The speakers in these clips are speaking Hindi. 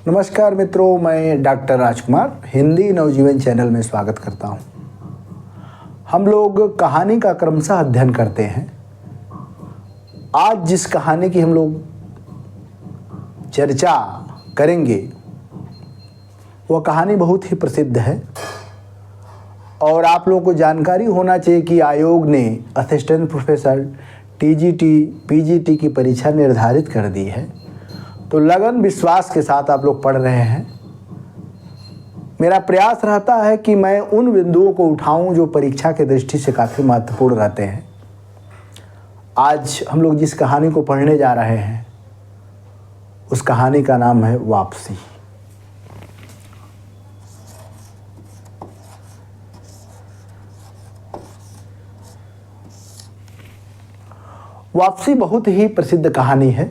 नमस्कार मित्रों, मैं डॉक्टर राजकुमार हिंदी नवजीवन चैनल में स्वागत करता हूं। हम लोग कहानी का क्रमशः अध्ययन करते हैं। आज जिस कहानी की हम लोग चर्चा करेंगे वह कहानी बहुत ही प्रसिद्ध है और आप लोगों को जानकारी होना चाहिए कि आयोग ने असिस्टेंट प्रोफेसर टीजीटी पीजीटी की परीक्षा निर्धारित कर दी है। तो लगन विश्वास के साथ आप लोग पढ़ रहे हैं। मेरा प्रयास रहता है कि मैं उन बिंदुओं को उठाऊं जो परीक्षा के दृष्टि से काफ़ी महत्वपूर्ण रहते हैं। आज हम लोग जिस कहानी को पढ़ने जा रहे हैं उस कहानी का नाम है वापसी। वापसी बहुत ही प्रसिद्ध कहानी है।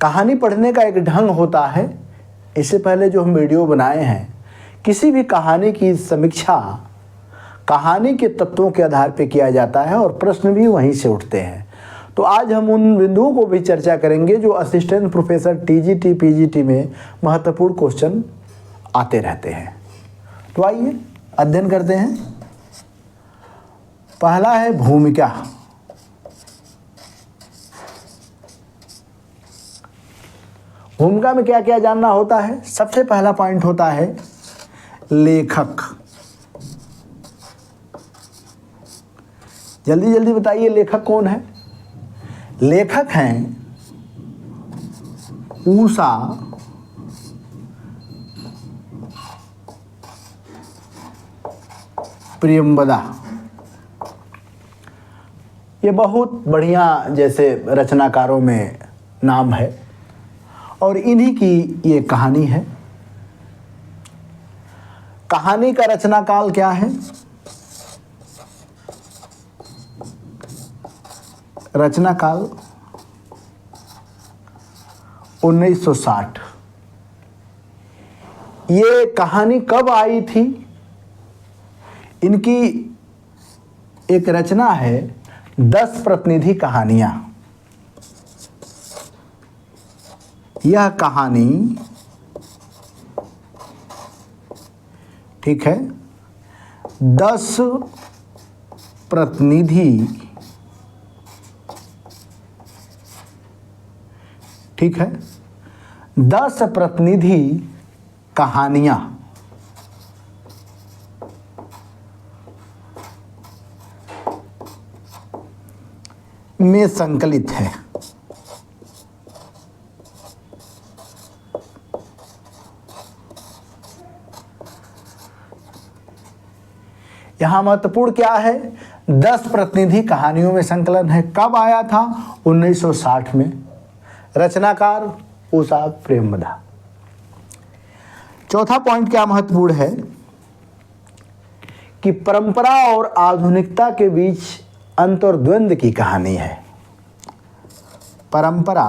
कहानी पढ़ने का एक ढंग होता है। इससे पहले जो हम वीडियो बनाए हैं, किसी भी कहानी की समीक्षा कहानी के तत्वों के आधार पर किया जाता है और प्रश्न भी वहीं से उठते हैं। तो आज हम उन बिंदुओं को भी चर्चा करेंगे जो असिस्टेंट प्रोफेसर टीजीटी पीजीटी में महत्वपूर्ण क्वेश्चन आते रहते हैं। तो आइए अध्ययन करते हैं। पहला है भूमिका। भूमिका में क्या क्या जानना होता है? सबसे पहला पॉइंट होता है लेखक। जल्दी जल्दी बताइए, लेखक कौन है? लेखक हैं उषा प्रियंवदा। ये बहुत बढ़िया जैसे रचनाकारों में नाम है और इन्हीं की ये कहानी है। कहानी का रचना काल क्या है? रचना काल 1960। ये कहानी कब आई थी? इनकी एक रचना है 10 प्रतिनिधि कहानियां। यह कहानी, ठीक है, 10 प्रतिनिधि, ठीक है, 10 प्रतिनिधि कहानियां में संकलित है। यहां महत्वपूर्ण क्या है? 10 प्रतिनिधि कहानियों में संकलन है। कब आया था? 1960 में। रचनाकार उषा प्रेमवदा। चौथा पॉइंट क्या महत्वपूर्ण है कि परंपरा और आधुनिकता के बीच अंतर्द्वंद की कहानी है। परंपरा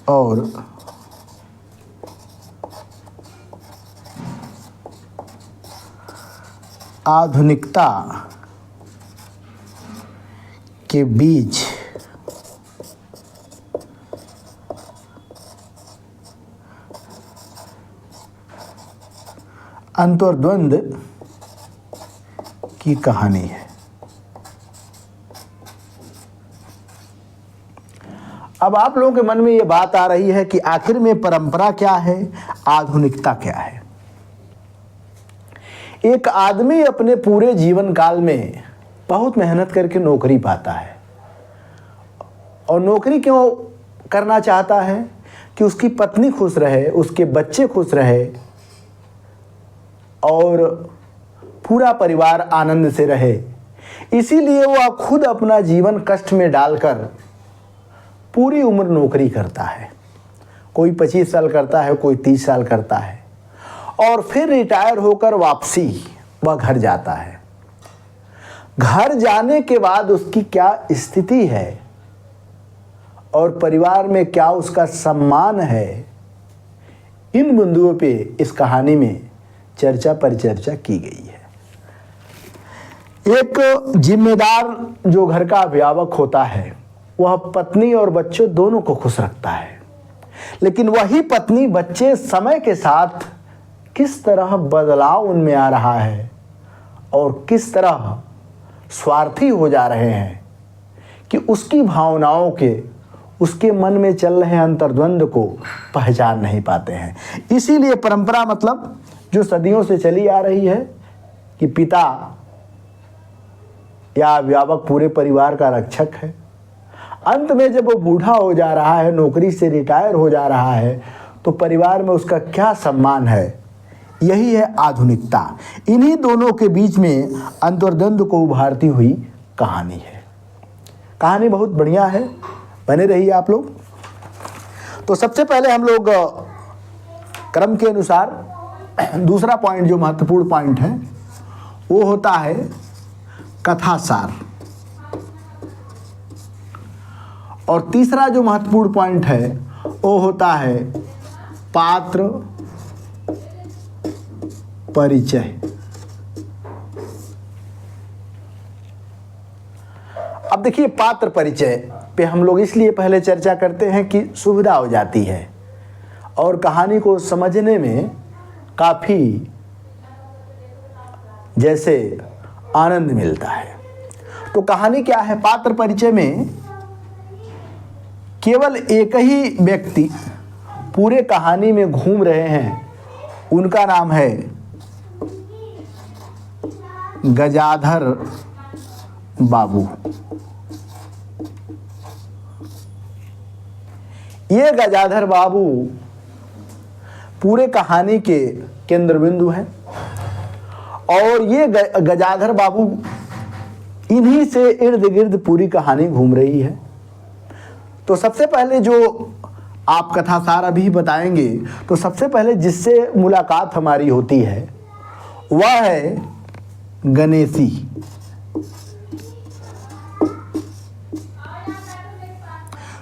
और आधुनिकता के बीच अंतर्द्वंद की कहानी है। अब आप लोगों के मन में ये बात आ रही है कि आखिर में परंपरा क्या है, आधुनिकता क्या है? एक आदमी अपने पूरे जीवन काल में बहुत मेहनत करके नौकरी पाता है और नौकरी क्यों करना चाहता है? कि उसकी पत्नी खुश रहे, उसके बच्चे खुश रहे और पूरा परिवार आनंद से रहे। इसीलिए वह खुद अपना जीवन कष्ट में डालकर पूरी उम्र नौकरी करता है। कोई 25 साल करता है, कोई 30 साल करता है और फिर रिटायर होकर वापसी वह घर जाता है। घर जाने के बाद उसकी क्या स्थिति है और परिवार में क्या उसका सम्मान है, इन बिंदुओं पे इस कहानी में चर्चा परिचर्चा की गई है। एक जिम्मेदार जो घर का अभिभावक होता है वह पत्नी और बच्चों दोनों को खुश रखता है। लेकिन वही पत्नी बच्चे समय के साथ किस तरह बदलाव उनमें आ रहा है और किस तरह स्वार्थी हो जा रहे हैं कि उसकी भावनाओं के, उसके मन में चल रहे अंतर्द्वंद को पहचान नहीं पाते हैं। इसीलिए परंपरा मतलब जो सदियों से चली आ रही है कि पिता या अभिभावक पूरे परिवार का रक्षक है, अंत में जब वो बूढ़ा हो जा रहा है, नौकरी से रिटायर हो जा रहा है, तो परिवार में उसका क्या सम्मान है? यही है आधुनिकता। इन्हीं दोनों के बीच में अंतर्द्वंद को उभारती हुई कहानी है। कहानी बहुत बढ़िया है, बने रहिए आप लोग। तो सबसे पहले हम लोग क्रम के अनुसार दूसरा पॉइंट जो महत्वपूर्ण पॉइंट है वो होता है कथा सार, और तीसरा जो महत्वपूर्ण पॉइंट है वो होता है पात्र परिचय। अब देखिए, पात्र परिचय पे हम लोग इसलिए पहले चर्चा करते हैं कि सुविधा हो जाती है और कहानी को समझने में काफ़ी जैसे आनंद मिलता है। तो कहानी क्या है? पात्र परिचय में केवल एक ही व्यक्ति पूरे कहानी में घूम रहे हैं, उनका नाम है गजाधर बाबू। ये गजाधर बाबू पूरे कहानी के केंद्र बिंदु हैं और ये गजाधर बाबू इन्हीं से इर्द गिर्द पूरी कहानी घूम रही है। तो सबसे पहले जो आप कथासार अभी बताएंगे, तो सबसे पहले जिससे मुलाकात हमारी होती है वह है गणेशी।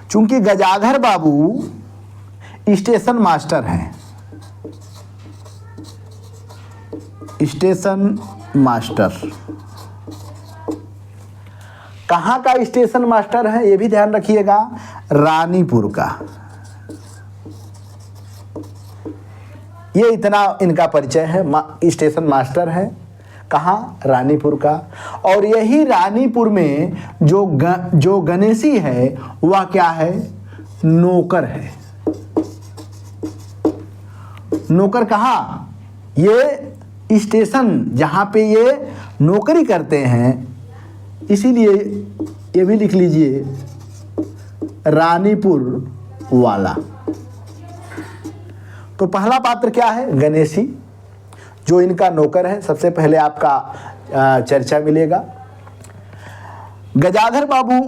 चूंकि गजाधर बाबू स्टेशन मास्टर हैं, स्टेशन मास्टर कहाँ का स्टेशन मास्टर है ये भी ध्यान रखिएगा, रानीपुर का। ये इतना इनका परिचय है, स्टेशन मास्टर है कहाँ? रानीपुर का। और यही रानीपुर में जो गणेशी है वह क्या है? नौकर है। नौकर कहाँ? ये स्टेशन जहाँ पे ये नौकरी करते हैं, इसीलिए ये भी लिख लीजिए रानीपुर वाला। तो पहला पात्र क्या है? गणेशी, जो इनका नौकर है। सबसे पहले आपका चर्चा मिलेगा। गजाधर बाबू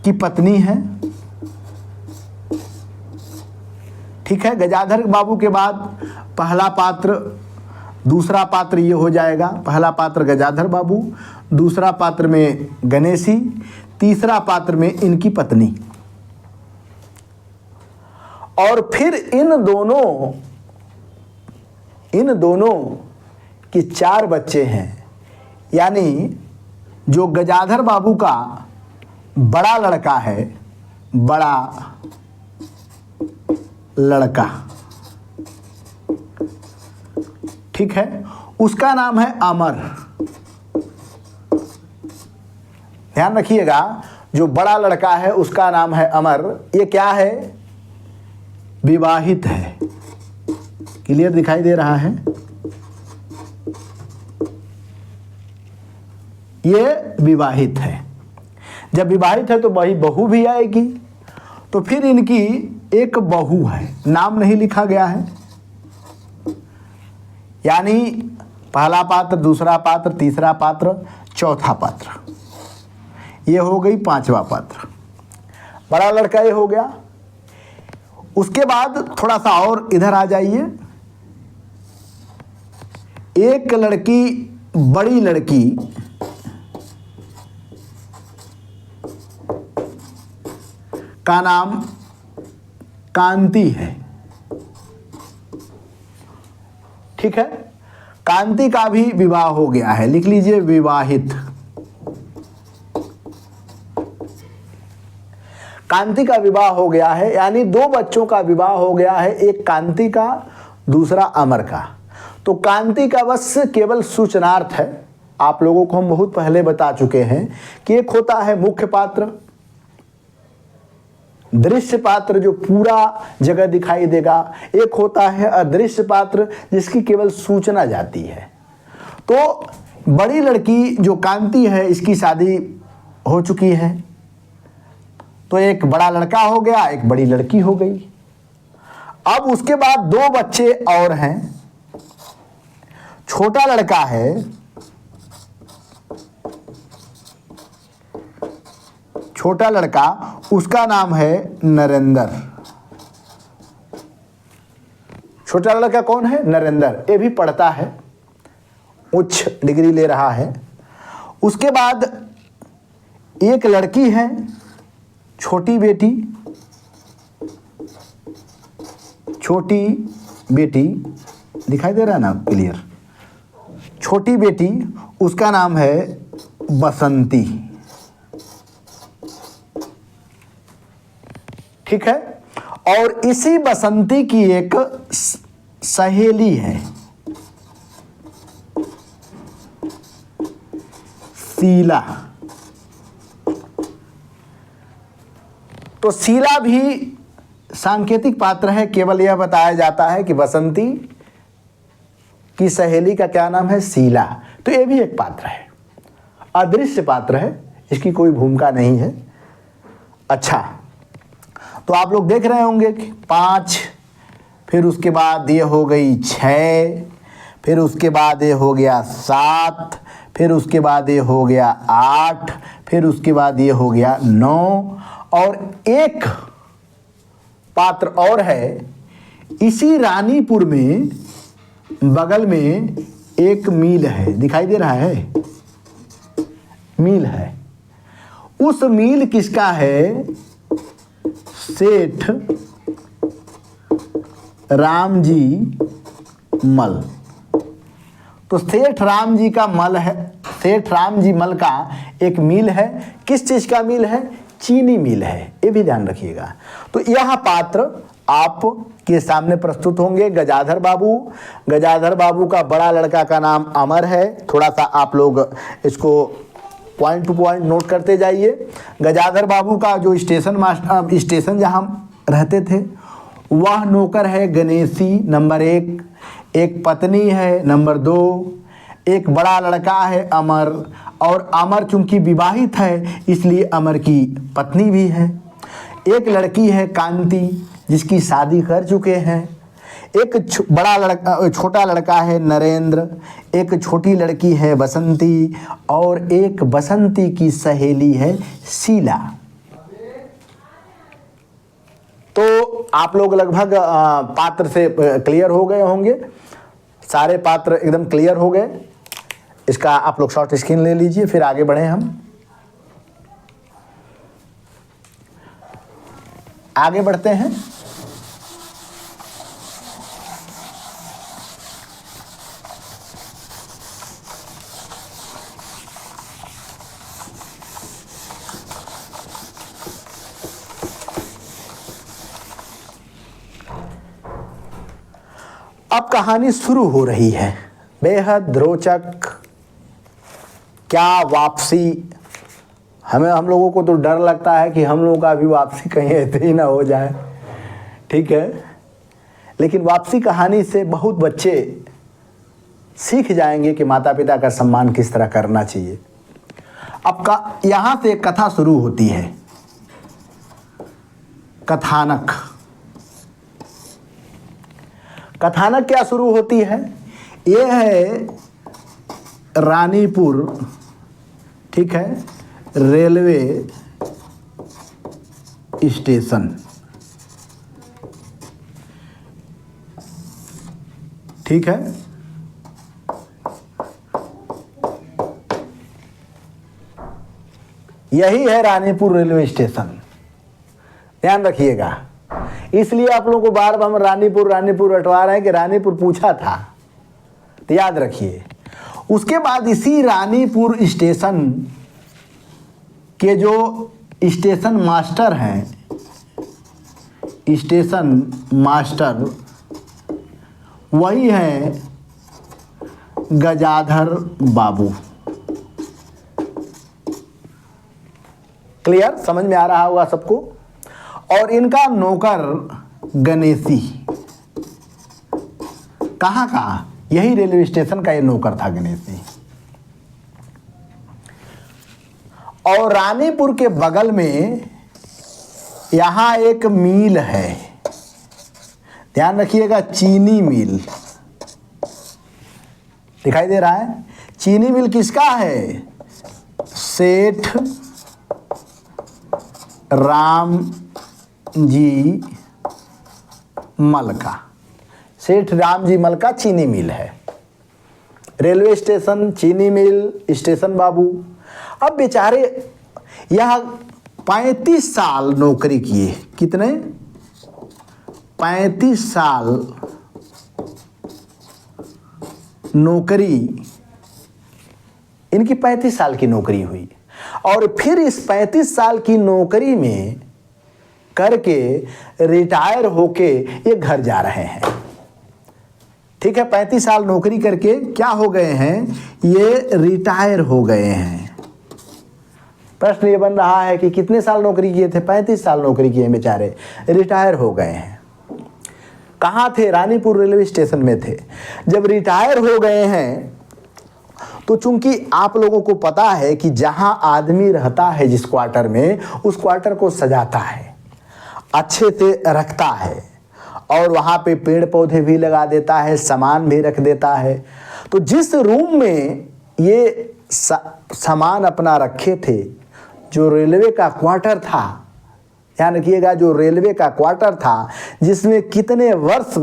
की पत्नी है, ठीक है। गजाधर बाबू के बाद पहला पात्र, दूसरा पात्र ये हो जाएगा। पहला पात्र गजाधर बाबू, दूसरा पात्र में गणेशी, तीसरा पात्र में इनकी पत्नी। और फिर इन दोनों के 4 बच्चे हैं। यानी जो गजाधर बाबू का बड़ा लड़का है, बड़ा लड़का, ठीक है, उसका नाम है अमर। ध्यान रखिएगा, जो बड़ा लड़का है उसका नाम है अमर। ये क्या है? विवाहित है। क्लियर दिखाई दे रहा है? ये विवाहित है। जब विवाहित है तो वही बहू भी आएगी। तो फिर इनकी एक बहू है, नाम नहीं लिखा गया है। यानी पहला पात्र, दूसरा पात्र, तीसरा पात्र, चौथा पात्र, ये हो गई 5वां पात्र। बड़ा लड़का ये हो गया। उसके बाद थोड़ा सा और इधर आ जाइए। एक लड़की, बड़ी लड़की, का नाम कांति है, ठीक है। कांति का भी विवाह हो गया है, लिख लीजिए विवाहित। कांति का विवाह हो गया है, यानी दो बच्चों का विवाह हो गया है, एक कांति का, दूसरा अमर का। तो कांति का बस केवल सूचनार्थ है। आप लोगों को हम बहुत पहले बता चुके हैं कि एक होता है मुख्य पात्र, दृश्य पात्र जो पूरा जगह दिखाई देगा, एक होता है अदृश्य पात्र जिसकी केवल सूचना जाती है। तो बड़ी लड़की जो कांति है, इसकी शादी हो चुकी है, तो एक बड़ा लड़का हो गया, एक बड़ी लड़की हो गई। अब उसके बाद दो बच्चे और हैं। छोटा लड़का है, छोटा लड़का, उसका नाम है नरेंद्र। छोटा लड़का कौन है? नरेंद्र। ये भी पढ़ता है, उच्च डिग्री ले रहा है। उसके बाद एक लड़की है, छोटी बेटी, छोटी बेटी दिखाई दे रहा है ना क्लियर? छोटी बेटी, उसका नाम है बसंती। ठीक है। और इसी बसंती की एक सहेली है, शीला। तो शीला भी सांकेतिक पात्र है। केवल यह बताया जाता है कि बसंती की सहेली का क्या नाम है? शीला। तो यह भी एक पात्र है, अदृश्य पात्र है, इसकी कोई भूमिका नहीं है। अच्छा, तो आप लोग देख रहे होंगे कि 5, फिर उसके बाद ये हो गई 6, फिर उसके बाद ये हो गया 7, फिर उसके बाद ये हो गया 8, फिर उसके बाद ये हो गया 9, और एक पात्र और है। इसी रानीपुर में बगल में एक मील है, दिखाई दे रहा है? मील है। उस मील किसका है? सेठ रामजी मल। तो सेठ राम जी का मल है, सेठ राम जी मल का एक मिल है। किस चीज का मिल है? चीनी मिल है, ये भी ध्यान रखिएगा। तो यह पात्र आपके सामने प्रस्तुत होंगे गजाधर बाबू। गजाधर बाबू का बड़ा लड़का का नाम अमर है। थोड़ा सा आप लोग इसको पॉइंट टू पॉइंट नोट करते जाइए। गजाधर बाबू का जो स्टेशन जहाँ रहते थे, वह नौकर है गणेशी नंबर 1, एक पत्नी है नंबर 2, एक बड़ा लड़का है अमर, और अमर चूंकि विवाहित है इसलिए अमर की पत्नी भी है। एक लड़की है कांति जिसकी शादी कर चुके हैं। एक छोटा लड़का है नरेंद्र, एक छोटी लड़की है बसंती, और एक बसंती की सहेली है शीला। तो आप लोग लगभग पात्र से क्लियर हो गए होंगे, सारे पात्र एकदम क्लियर हो गए। इसका आप लोग शॉर्ट स्क्रीन ले लीजिए, फिर आगे बढ़े हम। आगे बढ़ते हैं। अब कहानी शुरू हो रही है, बेहद रोचक। क्या वापसी, हम लोगों को तो डर लगता है कि हम लोगों का भी वापसी कहीं ऐसे ही ना हो जाए, ठीक है। लेकिन वापसी कहानी से बहुत बच्चे सीख जाएंगे कि माता पिता का सम्मान किस तरह करना चाहिए। अब यहाँ से एक कथा शुरू होती है, कथानक। कथानक क्या शुरू होती है? ये है रानीपुर, ठीक है, रेलवे स्टेशन। ठीक है। यही है रानीपुर रेलवे स्टेशन, ध्यान रखिएगा। इसलिए आप लोगों को बार बार हम रानीपुर रटवा रहे हैं कि रानीपुर पूछा था, तो याद रखिए। उसके बाद इसी रानीपुर स्टेशन के जो स्टेशन मास्टर हैं, स्टेशन मास्टर वही है गजाधर बाबू। क्लियर, समझ में आ रहा होगा सबको। और इनका नौकर गणेशी, कहाँ का, यही रेलवे स्टेशन का ये नौकर था गणेशी। और रानीपुर के बगल में यहाँ एक मिल है, ध्यान रखिएगा, चीनी मिल दिखाई दे रहा है। चीनी मिल किसका है? सेठ राम जी मल का। सेठ राम जी मल का चीनी मिल है। रेलवे स्टेशन, चीनी मिल, स्टेशन बाबू। अब बेचारे यह 35 साल नौकरी किए। कितने? 35 साल नौकरी, इनकी 35 साल की नौकरी हुई। और फिर इस 35 साल की नौकरी में करके रिटायर होके ये घर जा रहे हैं। ठीक है, 35 साल नौकरी करके क्या हो गए हैं? ये रिटायर हो गए हैं। प्रश्न ये बन रहा है कि कितने साल नौकरी किए थे? 35 साल नौकरी किए बेचारे, रिटायर हो गए हैं। कहाँ थे? रानीपुर रेलवे स्टेशन में थे। जब रिटायर हो गए हैं तो चूंकि आप लोगों को पता है कि जहां आदमी रहता है जिस क्वार्टर में, उस क्वार्टर को सजाता है, अच्छे से रखता है, और वहां पे पेड़ पौधे भी लगा देता है, सामान भी रख देता है। तो जिस रूम में ये सामान अपना रखे थे, जो रेलवे का क्वार्टर था, ध्यान रखिएगा, जो रेलवे का क्वार्टर था जिसमें कितने वर्ष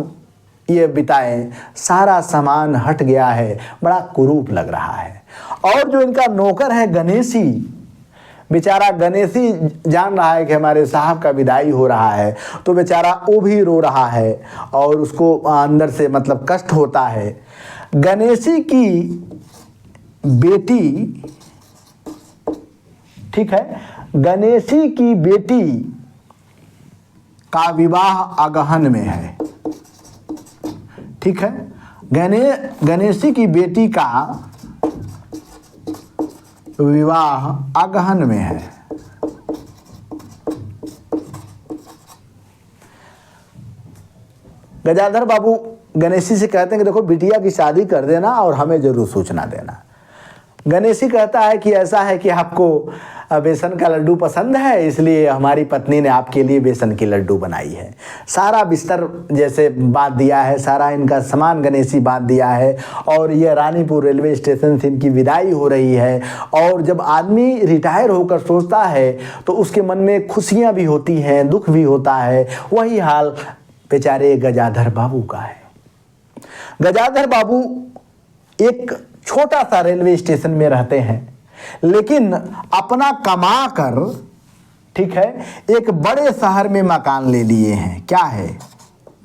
ये बिताए, सारा सामान हट गया है, बड़ा कुरूप लग रहा है। और जो इनका नौकर है गणेशी, बेचारा गणेशी जान रहा है कि हमारे साहब का विदाई हो रहा है, तो बेचारा वो भी रो रहा है और उसको अंदर से मतलब कष्ट होता है। गणेशी की बेटी, ठीक है, गणेशी की बेटी का विवाह अगहन में है। ठीक है, गणेशी की बेटी का विवाह अगहन में है। गजाधर बाबू गणेशी से कहते हैं कि देखो बिटिया की शादी कर देना और हमें जरूर सूचना देना। गणेशी कहता है कि ऐसा है कि आपको बेसन का लड्डू पसंद है, इसलिए हमारी पत्नी ने आपके लिए बेसन की लड्डू बनाई है। सारा बिस्तर जैसे बांध दिया है, सारा इनका सामान गणेशी बांध दिया है, और ये रानीपुर रेलवे स्टेशन से इनकी विदाई हो रही है। और जब आदमी रिटायर होकर सोचता है तो उसके मन में खुशियाँ भी होती हैं, दुख भी होता है। वही हाल बेचारे गजाधर बाबू का है। गजाधर बाबू एक छोटा सा रेलवे स्टेशन में रहते हैं, लेकिन अपना कमा कर, ठीक है, एक बड़े शहर में मकान ले लिए हैं। क्या है?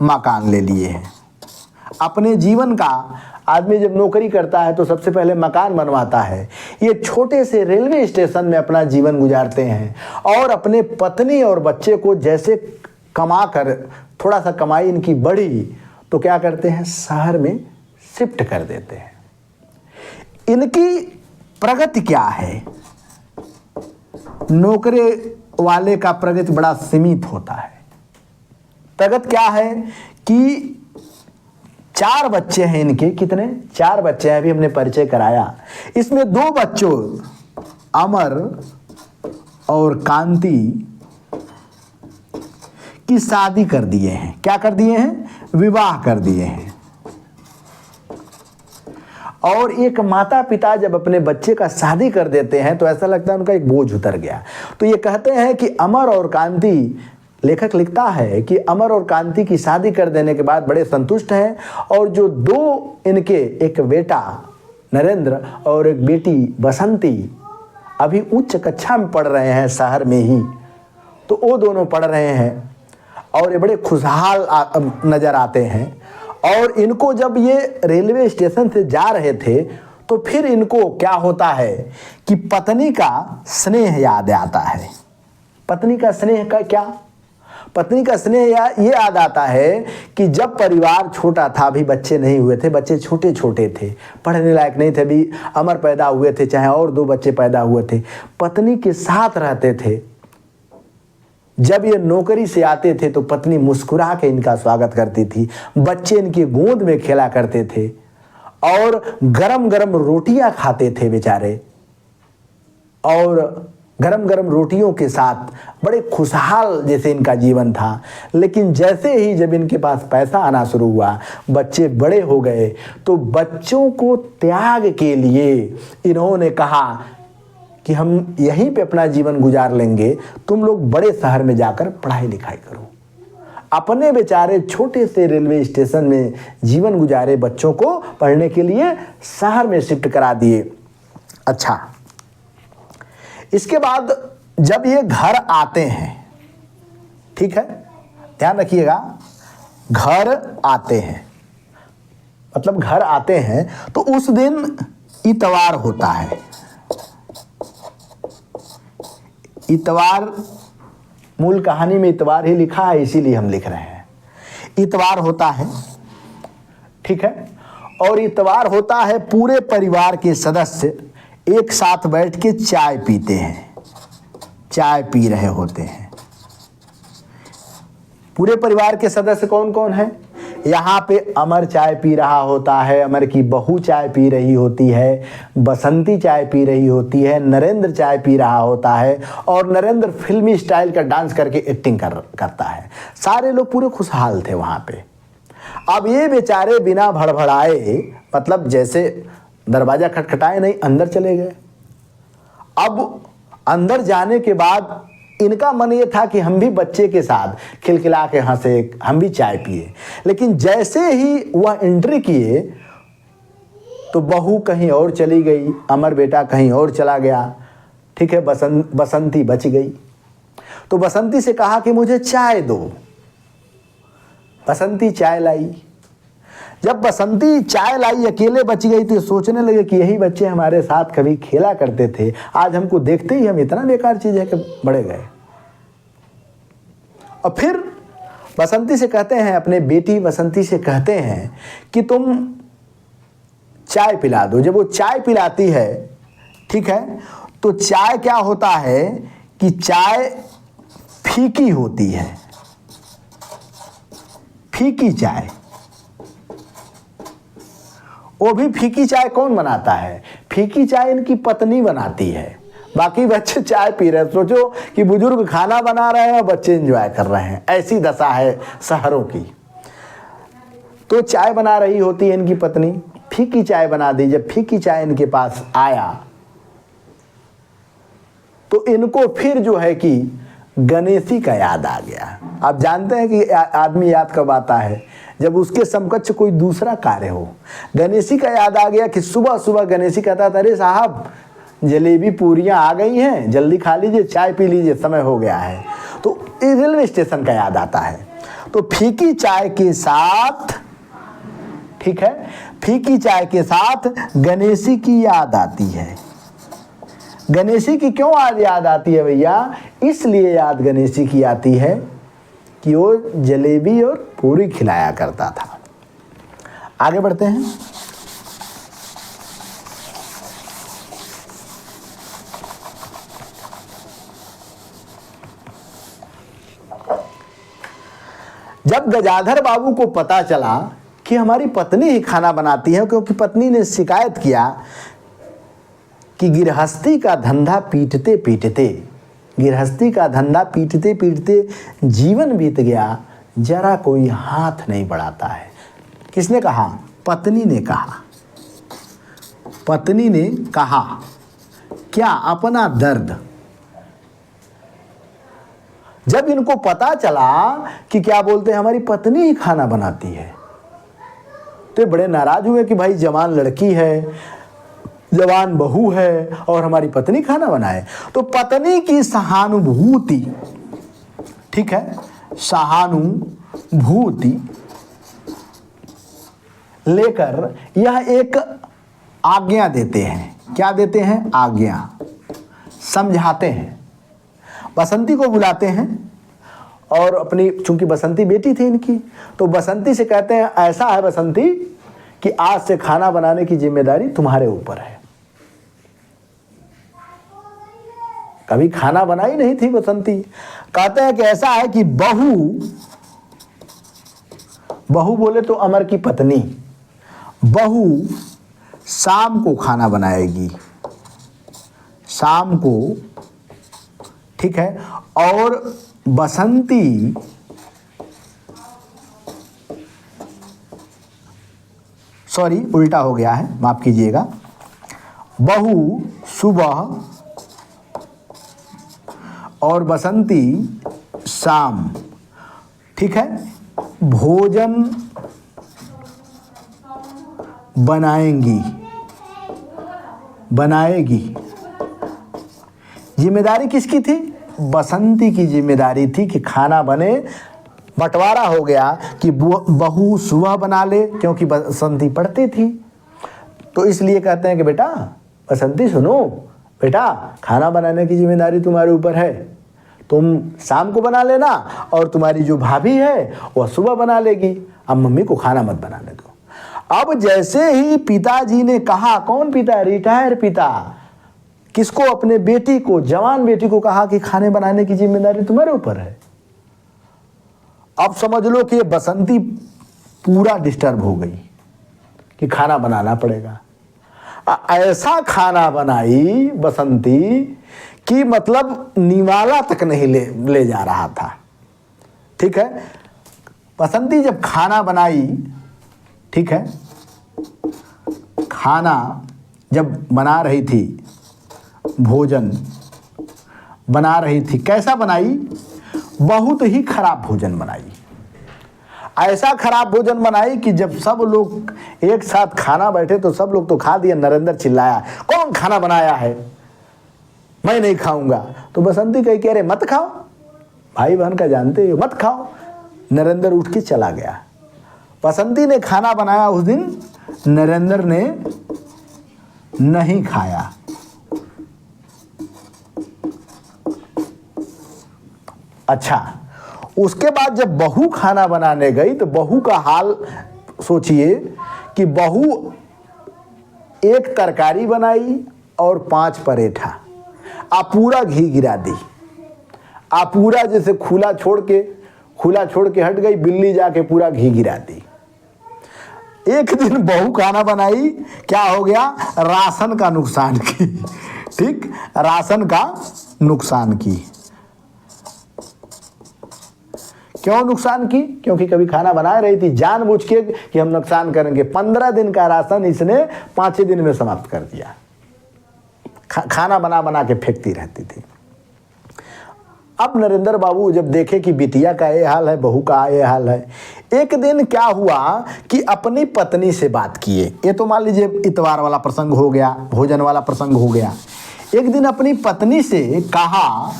मकान ले लिए हैं। अपने जीवन का आदमी जब नौकरी करता है तो सबसे पहले मकान बनवाता है। ये छोटे से रेलवे स्टेशन में अपना जीवन गुजारते हैं और अपने पत्नी और बच्चे को जैसे कमा कर, थोड़ा सा कमाई इनकी बढ़ी तो क्या करते हैं? शहर में शिफ्ट कर देते हैं। इनकी प्रगति क्या है? नौकरी वाले का प्रगति बड़ा सीमित होता है। प्रगति क्या है कि 4 बच्चे हैं इनके। कितने? 4 बच्चे हैं, अभी हमने परिचय कराया। इसमें 2 बच्चों अमर और कांति की शादी कर दिए हैं। क्या कर दिए हैं? विवाह कर दिए हैं। और एक माता पिता जब अपने बच्चे का शादी कर देते हैं तो ऐसा लगता है उनका एक बोझ उतर गया। तो ये कहते हैं कि अमर और कांति, लेखक लिखता है कि अमर और कांति की शादी कर देने के बाद बड़े संतुष्ट हैं। और जो 2 इनके, एक बेटा नरेंद्र और एक बेटी बसंती, अभी उच्च कक्षा में पढ़ रहे हैं शहर में ही, तो वो दोनों पढ़ रहे हैं और ये बड़े खुशहाल नजर आते हैं। और इनको जब ये रेलवे स्टेशन से जा रहे थे तो फिर इनको क्या होता है कि पत्नी का स्नेह याद आता है। पत्नी का स्नेह का क्या? पत्नी का स्नेह ये याद आता है कि जब परिवार छोटा था, अभी बच्चे नहीं हुए थे, बच्चे छोटे छोटे थे, पढ़ने लायक नहीं थे, अभी अमर पैदा हुए थे, चाहे और 2 बच्चे पैदा हुए थे, पत्नी के साथ रहते थे। जब ये नौकरी से आते थे तो पत्नी मुस्कुरा के इनका स्वागत करती थी, बच्चे इनकी गोद में खेला करते थे और गरम गरम रोटियां खाते थे बेचारे, और गरम गरम रोटियों के साथ बड़े खुशहाल जैसे इनका जीवन था। लेकिन जैसे ही जब इनके पास पैसा आना शुरू हुआ, बच्चे बड़े हो गए, तो बच्चों को त्याग के लिए इन्होंने कहा कि हम यहीं पे अपना जीवन गुजार लेंगे, तुम लोग बड़े शहर में जाकर पढ़ाई लिखाई करो। अपने बेचारे छोटे से रेलवे स्टेशन में जीवन गुजारे बच्चों को पढ़ने के लिए शहर में शिफ्ट करा दिए। अच्छा, इसके बाद जब ये घर आते हैं, ठीक है, ध्यान रखिएगा, घर आते हैं मतलब घर आते हैं तो उस दिन इतवार होता है। इतवार, मूल कहानी में इतवार ही लिखा है, इसीलिए हम लिख रहे हैं। इतवार होता है, ठीक है, और इतवार होता है, पूरे परिवार के सदस्य एक साथ बैठ के चाय पीते हैं, चाय पी रहे होते हैं। पूरे परिवार के सदस्य कौन कौन है? यहाँ पे अमर चाय पी रहा होता है, अमर की बहू चाय पी रही होती है, बसंती चाय पी रही होती है, नरेंद्र चाय पी रहा होता है, और नरेंद्र फिल्मी स्टाइल का डांस करके एक्टिंग करता है। सारे लोग पूरे खुशहाल थे वहाँ पे। अब ये बेचारे बिना भड़बड़ाए, मतलब जैसे दरवाजा खटखटाए नहीं, अंदर चले गए। अब अंदर जाने के बाद इनका मन ये था कि हम भी बच्चे के साथ खिलखिला के हंसे, हम भी चाय पिए। लेकिन जैसे ही वह एंट्री किए तो बहू कहीं और चली गई, अमर बेटा कहीं और चला गया, ठीक है, बसंती बच गई। तो बसंती से कहा कि मुझे चाय दो। बसंती चाय लाई। जब बसंती चाय लाई, अकेले बच गई, तो सोचने लगे कि यही बच्चे हमारे साथ कभी खेला करते थे, आज हमको देखते ही हम इतना बेकार चीज है कि बड़े गए। और फिर बसंती से कहते हैं, अपने बेटी बसंती से कहते हैं कि तुम चाय पिला दो। जब वो चाय पिलाती है, ठीक है, तो चाय क्या होता है कि चाय फीकी होती है, फीकी चाय। वो भी फीकी चाय कौन बनाता है? फीकी चाय इनकी पत्नी बनाती है। बाकी बच्चे चाय पी रहे हैं। सोचो कि बुजुर्ग खाना बना रहे हैं और बच्चे एंजॉय कर रहे हैं, ऐसी दशा है शहरों की। तो चाय बना रही होती है इनकी पत्नी, फीकी चाय बना दी। जब फीकी चाय इनके पास आया तो इनको फिर जो है कि गणेशी का याद आ गया। आप जानते हैं कि आदमी याद कब आता है? जब उसके समकक्ष कोई दूसरा कार्य हो। गणेशी का याद आ गया कि सुबह सुबह गणेशी कहता था, अरे साहब जलेबी पूरियां आ गई हैं, जल्दी खा लीजिए, चाय पी लीजिए, समय हो गया है। तो रेलवे स्टेशन का याद आता है। तो फीकी चाय के साथ, ठीक है, फीकी चाय के साथ गणेशी की याद आती है। गणेशी की क्यों आज याद आती है भैया? इसलिए याद गणेशी की आती है कि वो जलेबी और पूरी खिलाया करता था। आगे बढ़ते हैं। जब गजाधर बाबू को पता चला कि हमारी पत्नी ही खाना बनाती है, क्योंकि पत्नी ने शिकायत किया कि गृहस्थी का धंधा पीटते पीटते, गृहस्थी का धंधा पीटते पीटते जीवन बीत गया, जरा कोई हाथ नहीं बढ़ाता है। किसने कहा? पत्नी ने कहा। पत्नी ने कहा क्या? अपना दर्द। जब इनको पता चला कि क्या बोलते हैं हमारी पत्नी ही खाना बनाती है, तो बड़े नाराज हुए कि भाई जवान लड़की है, जवान बहू है और हमारी पत्नी खाना बनाए। तो पत्नी की सहानुभूति, ठीक है, सहानुभूति लेकर यह एक आज्ञा देते हैं। क्या देते हैं? आज्ञा। समझाते हैं। बसंती को बुलाते हैं और अपनी, चूंकि बसंती बेटी थी इनकी, तो बसंती से कहते हैं ऐसा है बसंती कि आज से खाना बनाने की जिम्मेदारी तुम्हारे ऊपर है। कभी खाना बनाई नहीं थी बसंती। कहते हैं कि ऐसा है कि बहू बोले तो अमर की पत्नी, बहू शाम को खाना बनाएगी, शाम को, ठीक है। और बसंती सॉरी उल्टा हो गया है, माफ कीजिएगा, बहू सुबह और बसंती शाम, ठीक है, भोजन बनाएगी। जिम्मेदारी किसकी थी? बसंती की जिम्मेदारी थी कि खाना बने। बंटवारा हो गया कि बहू सुबह बना ले, क्योंकि बसंती पढ़ती थी, तो इसलिए कहते हैं कि बेटा बसंती सुनो, बेटा खाना बनाने की जिम्मेदारी तुम्हारे ऊपर है, तुम शाम को बना लेना और तुम्हारी जो भाभी है वह सुबह बना लेगी, अब मम्मी को खाना मत बनाने दो। अब जैसे ही पिताजी ने कहा, कौन पिता? रिटायर पिता, किसको? अपने बेटी को, जवान बेटी को कहा कि खाने बनाने की जिम्मेदारी तुम्हारे ऊपर है। अब समझ लो कि ये बसंती पूरा डिस्टर्ब हो गई कि खाना बनाना पड़ेगा। ऐसा खाना बनाई बसंती कि मतलब निवाला तक नहीं ले जा रहा था, ठीक है। बसंती जब खाना बनाई, ठीक है, खाना जब बना रही थी, भोजन बना रही थी, कैसा बनाई? बहुत ही खराब भोजन बनाई। ऐसा खराब भोजन बनाई कि जब सब लोग एक साथ खाना बैठे तो सब लोग तो खा दिए, नरेंद्र चिल्लाया, कौन खाना बनाया है? मैं नहीं खाऊंगा। तो बसंती कही कि अरे मत खाओ, भाई बहन का जानते हो, मत खाओ। नरेंद्र उठ के चला गया। बसंती ने खाना बनाया उस दिन, नरेंद्र ने नहीं खाया। अच्छा, उसके बाद जब बहू खाना बनाने गई तो बहू का हाल सोचिए कि बहू एक तरकारी बनाई और 5 परेठा, आप पूरा घी गिरा दी, आप पूरा जैसे खुला छोड़ के हट गई बिल्ली, जाके पूरा घी गिरा दी। एक दिन बहू खाना बनाई, क्या हो गया? राशन का नुकसान की, ठीक, राशन का नुकसान की। क्यों नुकसान की? क्योंकि कभी खाना बना रही थी जानबूझ के कि हम नुकसान करेंगे। 15 दिन का राशन इसने 5 दिन में समाप्त कर दिया। खाना बना के फेंकती रहती थी। अब नरेंद्र बाबू जब देखे कि बिटिया का ये हाल है, बहू का ये हाल है, एक दिन क्या हुआ कि अपनी पत्नी से बात किए। ये तो मान लीजिए इतवार वाला प्रसंग हो गया, भोजन वाला प्रसंग हो गया। एक दिन अपनी पत्नी से कहा,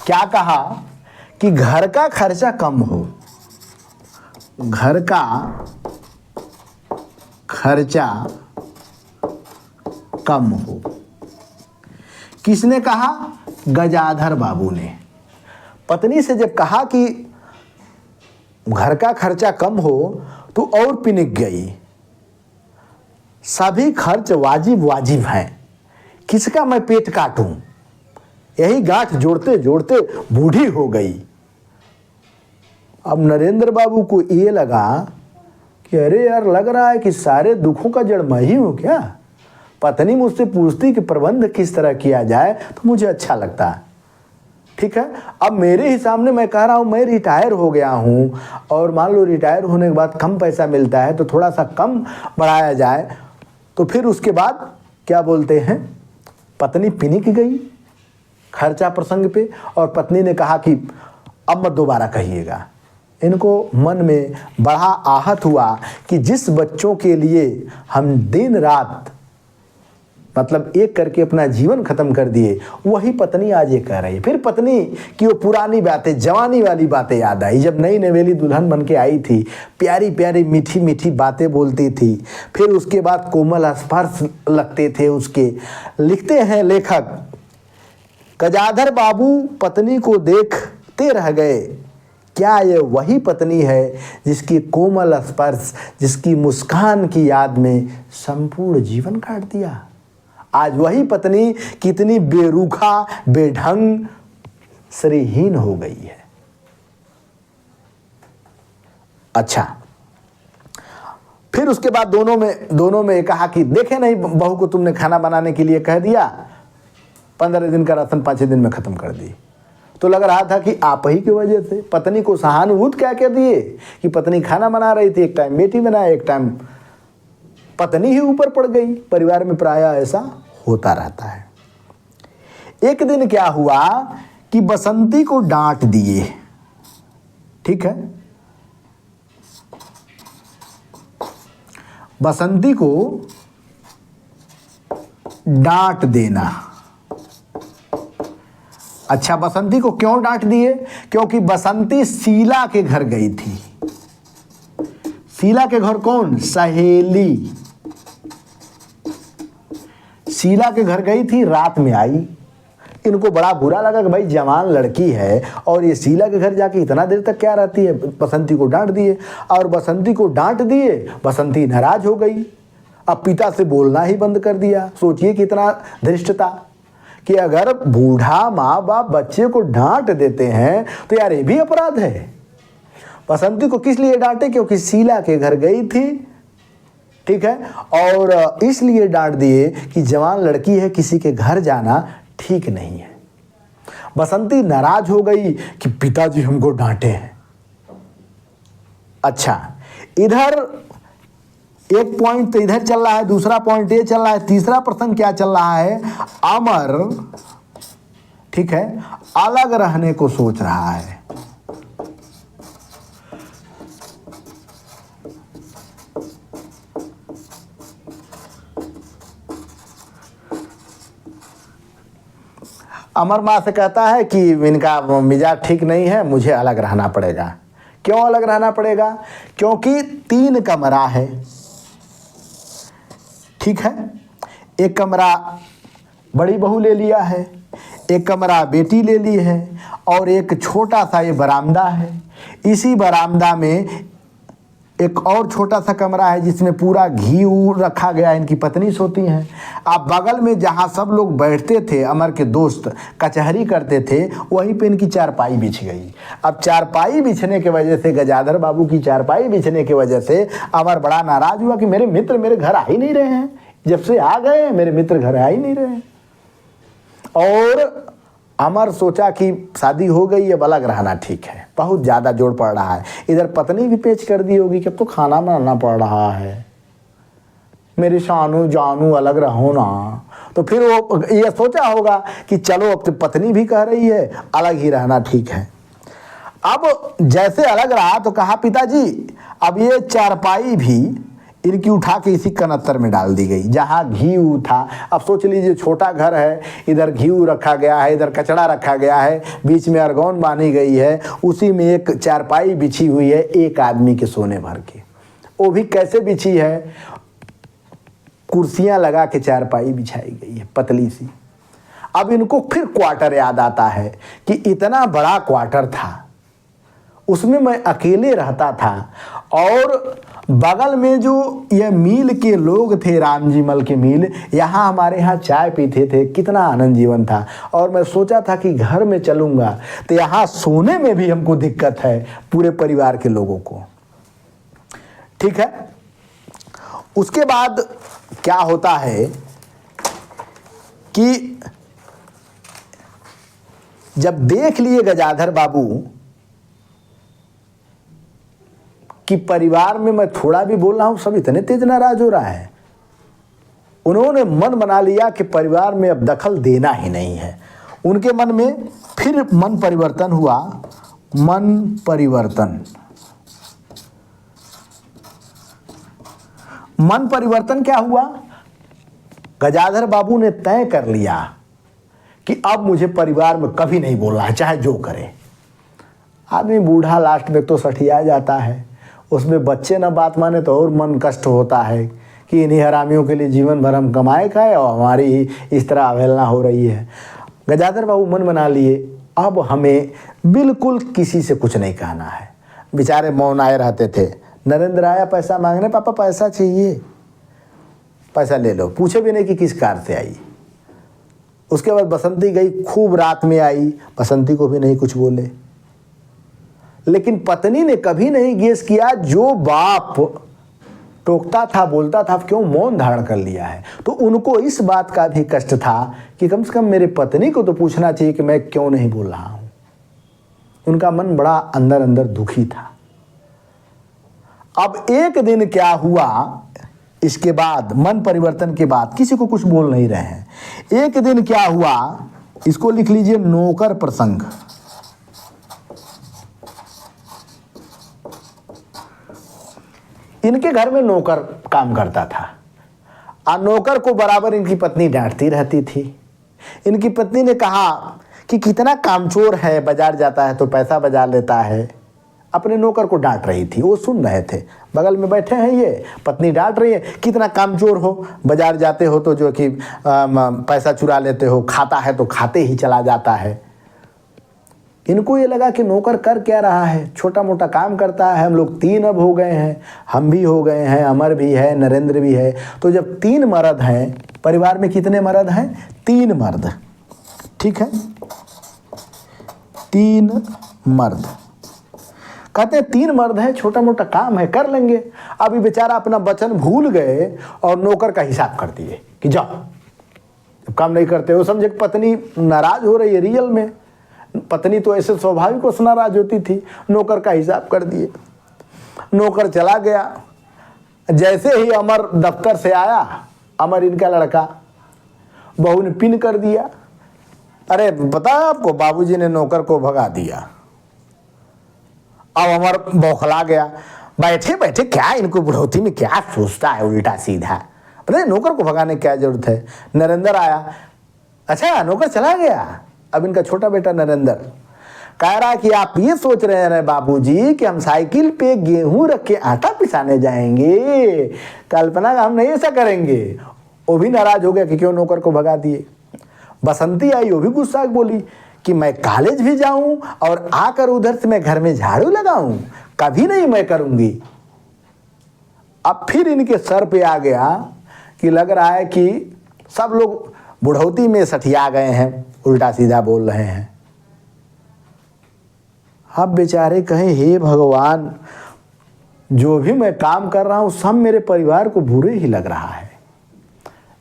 क्या कहा? कि घर का खर्चा कम हो, घर का खर्चा कम हो। किसने कहा? गजाधर बाबू ने। पत्नी से जब कहा कि घर का खर्चा कम हो तो और पिनिक गई। सभी खर्च वाजिब हैं, किसका मैं पेट काटूं? यही गांठ जोड़ते जोड़ते बूढ़ी हो गई। अब नरेंद्र बाबू को ये लगा कि अरे यार, लग रहा है कि सारे दुखों का जड़ मैं ही हूं क्या? पत्नी मुझसे पूछती कि प्रबंध किस तरह किया जाए तो मुझे अच्छा लगता, ठीक है। अब मेरे ही सामने मैं कह रहा हूं मैं रिटायर हो गया हूं, और मान लो रिटायर होने के बाद कम पैसा मिलता है तो थोड़ा सा कम बढ़ाया जाए, तो फिर उसके बाद क्या बोलते हैं, पत्नी पिनिक गई खर्चा प्रसंग पे। और पत्नी ने कहा कि अब मत दोबारा कहिएगा। इनको मन में बड़ा आहत हुआ कि जिस बच्चों के लिए हम दिन रात मतलब एक करके अपना जीवन खत्म कर दिए, वही पत्नी आज ये कह रही है। फिर पत्नी की वो पुरानी बातें, जवानी वाली बातें याद आई, जब नई नवेली दुल्हन बन के आई थी, प्यारी प्यारी मीठी मीठी बातें बोलती थी, फिर उसके बाद कोमल स्पर्श लगते थे उसके। लिखते हैं लेखक, गजाधर बाबू पत्नी को देख सोचते रह गए, क्या ये वही पत्नी है जिसकी कोमल स्पर्श, जिसकी मुस्कान की याद में संपूर्ण जीवन काट दिया? आज वही पत्नी कितनी बेरुखा, बेढंग, श्रीहीन हो गई है। अच्छा, फिर उसके बाद दोनों में कहा कि देखे नहीं, बहू को तुमने खाना बनाने के लिए कह दिया, 15 दिन का राशन 5 दिन में खत्म कर दी। तो लग रहा था कि आप ही की वजह से। पत्नी को सहानुभूति क्या कह दिए कि पत्नी खाना बना रही थी, एक टाइम बेटी बनाए, एक टाइम पत्नी ही ऊपर पड़ गई। परिवार में प्रायः ऐसा होता रहता है। एक दिन क्या हुआ कि बसंती को डांट दिए, ठीक है, बसंती को डांट देना। अच्छा, बसंती को क्यों डांट दिए? क्योंकि बसंती शीला के घर गई थी। शीला के घर कौन? सहेली। शीला के घर गई थी, रात में आई। इनको बड़ा बुरा लगा कि भाई जवान लड़की है और ये शीला के घर जाके इतना देर तक क्या रहती है। बसंती को डांट दिए, और बसंती को डांट दिए, बसंती नाराज हो गई। अब पिता से बोलना ही बंद कर दिया। सोचिए कितना धृष्टता, कि अगर बूढ़ा माँ बाप बच्चे को डांट देते हैं तो यार ये भी अपराध है। बसंती को किस लिए डांटे? क्योंकि शीला के घर गई थी, ठीक है, और इसलिए डांट दिए कि जवान लड़की है, किसी के घर जाना ठीक नहीं है। बसंती नाराज हो गई कि पिताजी हमको डांटे हैं। अच्छा, इधर एक पॉइंट तो इधर चल रहा है, दूसरा पॉइंट ये चल रहा है, तीसरा प्रसंग क्या चल रहा है? अमर, ठीक है, अलग रहने को सोच रहा है। अमर माँ से कहता है कि इनका मिजाज ठीक नहीं है, मुझे अलग रहना पड़ेगा। क्यों अलग रहना पड़ेगा? क्योंकि 3 कमरा है, ठीक है। एक कमरा बड़ी बहू ले लिया है, एक कमरा बेटी ले ली है, और एक छोटा सा ये बरामदा है। इसी बरामदा में एक और छोटा सा कमरा है जिसमें पूरा घी रखा गया है, इनकी पत्नी सोती हैं। अब बगल में जहाँ सब लोग बैठते थे, अमर के दोस्त कचहरी करते थे, वहीं पे इनकी चारपाई बिछ गई। अब चारपाई बिछने के वजह से, गजाधर बाबू की चारपाई बिछने की वजह से अमर बड़ा नाराज हुआ कि मेरे मित्र मेरे घर आ ही नहीं रहे हैं, जब से आ गए हैं मेरे मित्र घर आ ही नहीं रहे हैं। और अमर सोचा कि शादी हो गई, अब अलग रहना ठीक है, बहुत ज़्यादा जोर पड़ रहा है। इधर पत्नी भी पेच कर दी होगी कि अब तो खाना बनाना पड़ रहा है, मेरी शानू जानू अलग रहो ना। तो फिर वो ये सोचा होगा कि चलो अब तो पत्नी भी कह रही है, अलग ही रहना ठीक है। अब जैसे अलग रहा तो कहा पिताजी अब ये चारपाई भी इनकी उठा के इसी कनत्तर में डाल दी गई जहाँ घी था। अब सोच लीजिए छोटा घर है, इधर घी रखा गया है, इधर कचड़ा रखा गया है, बीच में अर्गौन बांधी गई है, उसी में एक चारपाई बिछी हुई है एक आदमी के सोने भर की। वो भी कैसे बिछी है? कुर्सियाँ लगा के चारपाई बिछाई गई है, पतली सी। अब इनको फिर क्वार्टर याद आता है कि इतना बड़ा क्वार्टर था, उसमें मैं अकेले रहता था, और बगल में जो ये मिल के लोग थे, रामजी मल के मिल, यहाँ हमारे यहाँ चाय पीते थे, कितना आनंद जीवन था। और मैं सोचा था कि घर में चलूँगा तो यहाँ सोने में भी हमको दिक्कत है, पूरे परिवार के लोगों को, ठीक है। उसके बाद क्या होता है कि जब देख लिए गजाधर बाबू कि परिवार में मैं थोड़ा भी बोल रहा हूं सब इतने तेज नाराज हो रहा है, उन्होंने मन बना लिया कि परिवार में अब दखल देना ही नहीं है। उनके मन में फिर मन परिवर्तन हुआ। मन परिवर्तन क्या हुआ? गजाधर बाबू ने तय कर लिया कि अब मुझे परिवार में कभी नहीं बोलना है, चाहे जो करे। आदमी बूढ़ा लास्ट में तो सठिया जाता है, उसमें बच्चे ना बात माने तो और मन कष्ट होता है कि इन्हीं हरामियों के लिए जीवन भर हम कमाए खाए और हमारी ही इस तरह अवहेलना हो रही है। गजाधर बाबू मन बना लिए अब हमें बिल्कुल किसी से कुछ नहीं कहना है। बेचारे मौन आए रहते थे। नरेंद्र आया पैसा मांगने, पापा पैसा चाहिए, पैसा ले लो, पूछे भी नहीं कि किस कार से आई। उसके बाद बसंती गई, खूब रात में आई, बसंती को भी नहीं कुछ बोले। लेकिन पत्नी ने कभी नहीं गेस किया, जो बाप टोकता था, बोलता था, क्यों मौन धारण कर लिया है। तो उनको इस बात का भी कष्ट था कि कम से कम मेरे पत्नी को तो पूछना चाहिए कि मैं क्यों नहीं बोल रहा हूं। उनका मन बड़ा अंदर अंदर दुखी था। अब एक दिन क्या हुआ, इसके बाद मन परिवर्तन के बाद किसी को कुछ बोल नहीं रहे हैं। एक दिन क्या हुआ, इसको लिख लीजिए नौकर प्रसंग। इनके घर में नौकर काम करता था और नौकर को बराबर इनकी पत्नी डांटती रहती थी। इनकी पत्नी ने कहा कि कितना कामचोर है, बाजार जाता है तो पैसा बजा लेता है। अपने नौकर को डांट रही थी, वो सुन रहे थे, बगल में बैठे हैं ये, पत्नी डांट रही है, कितना कामचोर हो, बाजार जाते हो तो जो कि पैसा चुरा लेते हो, खाता है तो खाते ही चला जाता है। इनको ये लगा कि नौकर कर क्या रहा है, छोटा मोटा काम करता है। हम लोग 3 अब हो गए हैं, हम भी हो गए हैं, अमर भी है, नरेंद्र भी है। तो जब 3 मर्द हैं, परिवार में कितने मर्द हैं? 3 मर्द, ठीक है, 3 मर्द। कहते हैं 3 मर्द हैं, छोटा मोटा काम है, कर लेंगे। अभी बेचारा अपना वचन भूल गए और नौकर का हिसाब कर दिए कि जाओ, काम नहीं करते हो। समझे पत्नी नाराज हो रही है, रियल में पत्नी तो ऐसे स्वाभाविक उससे नाराज होती थी। नौकर का हिसाब कर दिए, नौकर चला गया। जैसे ही अमर दफ्तर से आया, अमर इनका लड़का, बहू ने पिन कर दिया। अरे पता है आपको, बाबूजी ने नौकर को भगा दिया। अब अमर बौखला गया, बैठे बैठे क्या इनको बुढ़ौती में क्या सोचता है उल्टा सीधा। पता है नौकर को भगाने की क्या जरूरत है। नरेंद्र आया, अच्छा नौकर चला गया। अब इनका छोटा बेटा नरेंद्र कह रहा कि आप ये सोच रहे हैं बाबूजी कि हम साइकिल पे गेहूं रख के आटा पिसाने जाएंगे, कल्पना हम नहीं ऐसा करेंगे। वो भी नाराज हो गया कि क्यों नौकर को भगा दिए। बसंती आई, वो भी गुस्सा बोली कि मैं कॉलेज भी जाऊं और आकर उधर से मैं घर में झाड़ू लगाऊं, कभी नहीं मैं करूंगी। अब फिर इनके सर पे आ गया कि लग रहा है कि सब लोग बुढ़ौती में सठिया गए हैं, उल्टा सीधा बोल रहे हैं। अब बेचारे कहें, हे भगवान, जो भी मैं काम कर रहा हूं सब मेरे परिवार को बुरे ही लग रहा है।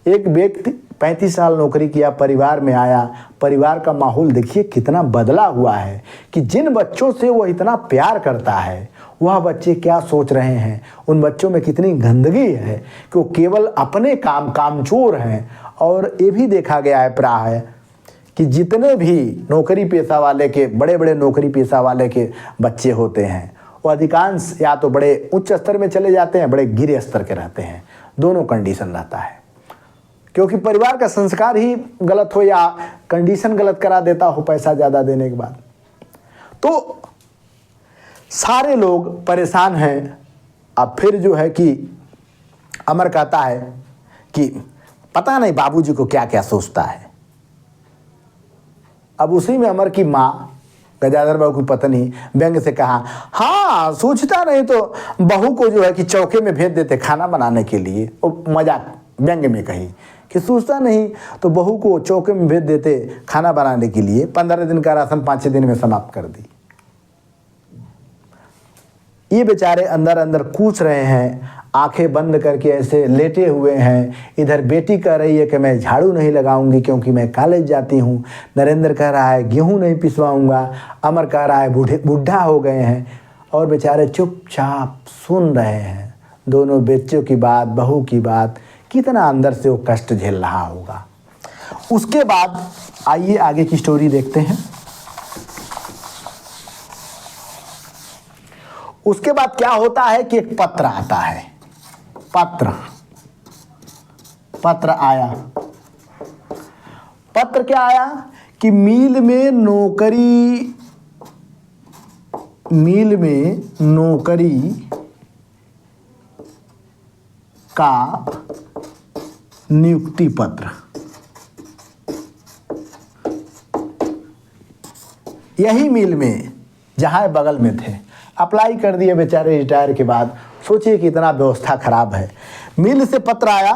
एक व्यक्ति 35 साल नौकरी किया, परिवार में आया, परिवार का माहौल देखिए कितना बदला हुआ है कि जिन बच्चों से वो इतना प्यार करता है वह बच्चे क्या सोच रहे हैं। उन बच्चों में कितनी गंदगी है कि वो केवल अपने कामचोर हैं। और ये भी देखा गया है प्राय कि जितने भी नौकरी पेशा वाले के, बड़े बड़े नौकरी पेशा वाले के बच्चे होते हैं, वो अधिकांश या तो बड़े उच्च स्तर में चले जाते हैं, बड़े गिरे स्तर के रहते हैं। दोनों कंडीशन रहता है, क्योंकि परिवार का संस्कार ही गलत हो या कंडीशन गलत करा देता हो पैसा ज़्यादा देने के बाद। तो सारे लोग परेशान हैं। अब फिर जो है कि अमर कहता है कि पता नहीं बाबूजी को क्या क्या सोचता है। अब उसी में अमर की माँ गजाधर बाबू की पत्नी व्यंग से कहा, हाँ सोचता नहीं तो बहू को जो है कि चौके में भेज देते खाना बनाने के लिए। वो मजाक व्यंग में कही कि सोचता नहीं तो बहू को चौके में भेज देते खाना बनाने के लिए। 15 दिन का राशन 5-6 दिन में समाप्त कर दी। ये बेचारे अंदर अंदर कूच रहे हैं, आंखें बंद करके ऐसे लेटे हुए हैं। इधर बेटी कह रही है कि मैं झाड़ू नहीं लगाऊंगी क्योंकि मैं कॉलेज जाती हूँ। नरेंद्र कह रहा है गेहूं नहीं पिसवाऊंगा। अमर कह रहा है बुढ़ा हो गए हैं। और बेचारे चुपचाप सुन रहे हैं दोनों बच्चों की बात, बहू की बात। कितना अंदर से वो कष्ट झेल रहा होगा। उसके बाद आइए आगे की स्टोरी देखते हैं। उसके बाद क्या होता है कि एक पत्र आता है। पत्र आया। पत्र क्या आया कि मिल में नौकरी का नियुक्ति पत्र। यही मिल में जहाँ बगल में थे, अप्लाई कर दिए बेचारे रिटायर के बाद। सोचिए कि इतना व्यवस्था खराब है। मिल से पत्र आया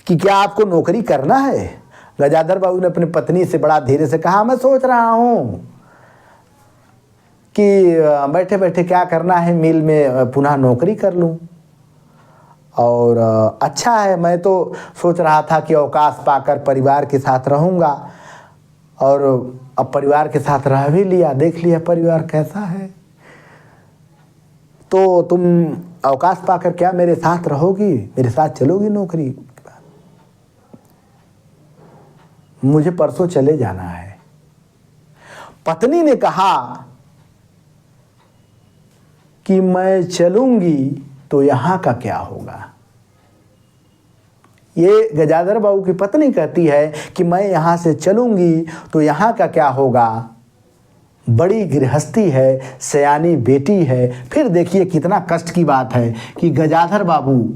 कि क्या आपको नौकरी करना है। गजाधर बाबू ने अपनी पत्नी से बड़ा धीरे से कहा, मैं सोच रहा हूँ कि बैठे बैठे क्या करना है, मिल में पुनः नौकरी कर लूँ। और अच्छा है, मैं तो सोच रहा था कि अवकाश पाकर परिवार के साथ रहूँगा, और अब परिवार के साथ रह भी लिया, देख लिया परिवार कैसा है, तो तुम अवकाश पाकर क्या मेरे साथ रहोगी, मेरे साथ चलोगी नौकरी। मुझे परसों चले जाना है। पत्नी ने कहा कि मैं चलूंगी तो यहां का क्या होगा। ये गजाधर बाबू की पत्नी कहती है कि मैं यहां से चलूंगी तो यहां का क्या होगा। बड़ी गृहस्थी है, सयानी बेटी है। फिर देखिए कितना कष्ट की बात है कि गजाधर बाबू,